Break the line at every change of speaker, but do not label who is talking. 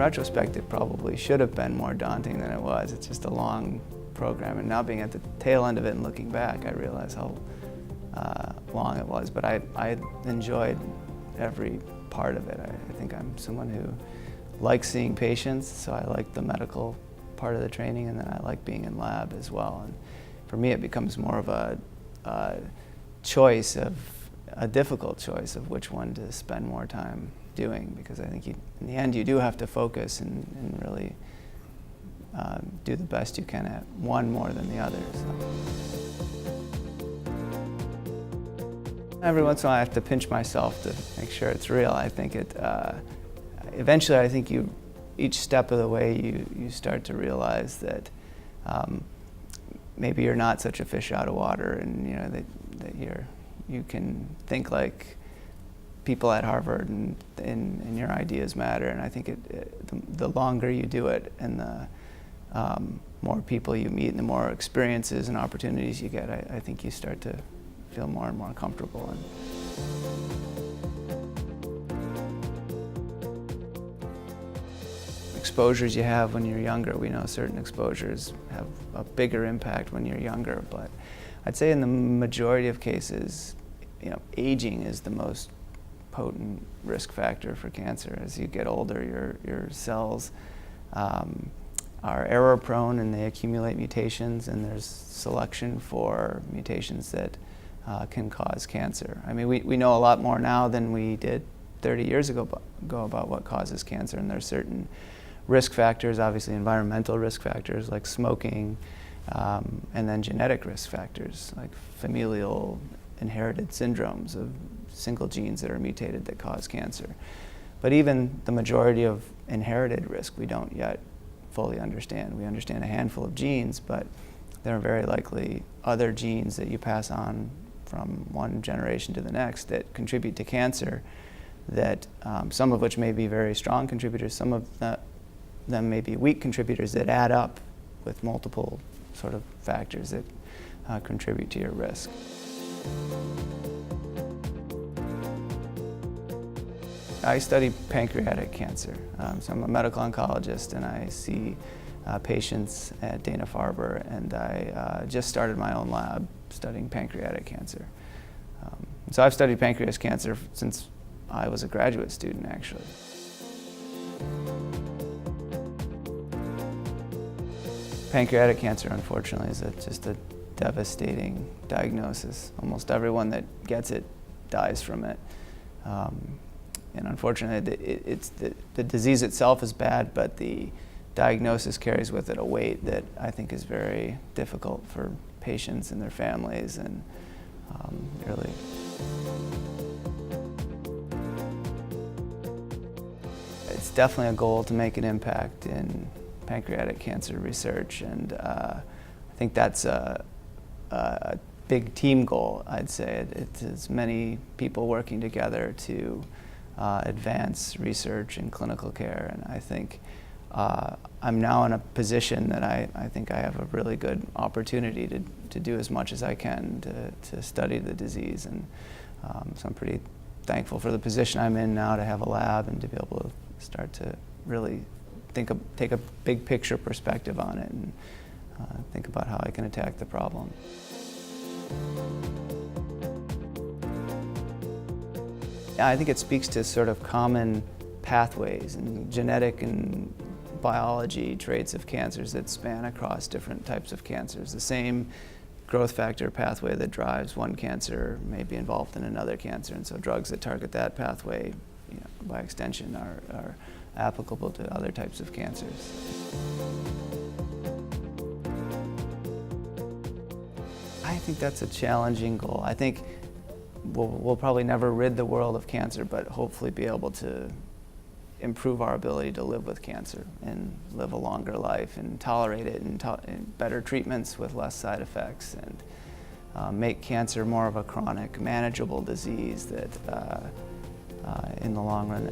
retrospect, it probably should have been more daunting than it was. It's just a long program, and now being at the tail end of it and looking back, I realize how long it was. But I enjoyed every part of it. I think I'm someone who likes seeing patients, so I like the medical part of the training, and then I like being in lab as well. And for me, it becomes more of a choice of a difficult choice of which one to spend more time doing, because I think in the end you do have to focus and really do the best you can at one more than the other. So. Every once in a while I have to pinch myself to make sure it's real. I think eventually I think each step of the way you start to realize that maybe you're not such a fish out of water, and that you can think like people at Harvard, and your ideas matter. And I think the longer you do it, and the more people you meet, and the more experiences and opportunities you get, I think you start to feel more and more comfortable. Exposures you have when you're younger. We know certain exposures have a bigger impact when you're younger, but I'd say in the majority of cases, aging is the most potent risk factor for cancer. As you get older, your cells are error prone, and they accumulate mutations, and there's selection for mutations that can cause cancer. I mean, we know a lot more now than we did 30 years ago about what causes cancer, and there's certain risk factors, obviously environmental risk factors like smoking, and then genetic risk factors like familial inherited syndromes of single genes that are mutated that cause cancer. But even the majority of inherited risk we don't yet fully understand. We understand a handful of genes, but there are very likely other genes that you pass on from one generation to the next that contribute to cancer, that some of which may be very strong contributors, some of them may be weak contributors that add up with multiple sort of factors that contribute to your risk. I study pancreatic cancer, so I'm a medical oncologist, and I see patients at Dana-Farber, and I just started my own lab studying pancreatic cancer. So I've studied pancreatic cancer since I was a graduate student, actually. Pancreatic cancer, unfortunately, is just a devastating diagnosis. Almost everyone that gets it dies from it. And unfortunately, the disease itself is bad, but the diagnosis carries with it a weight that I think is very difficult for patients and their families, and really. It's definitely a goal to make an impact in pancreatic cancer research, and I think that's a big team goal, I'd say. It's many people working together to advance research and clinical care, and I think I'm now in a position that I think I have a really good opportunity to do as much as I can to study the disease, and so I'm pretty thankful for the position I'm in now, to have a lab and to be able to start to really take a big picture perspective on it, and think about how I can attack the problem. Yeah, I think it speaks to sort of common pathways and genetic and biology traits of cancers that span across different types of cancers. The same growth factor pathway that drives one cancer may be involved in another cancer, and so drugs that target that pathway, by extension, are applicable to other types of cancers. I think that's a challenging goal. I think we'll probably never rid the world of cancer, but hopefully be able to improve our ability to live with cancer and live a longer life and tolerate it, and better treatments with less side effects, and make cancer more of a chronic, manageable disease that in the long run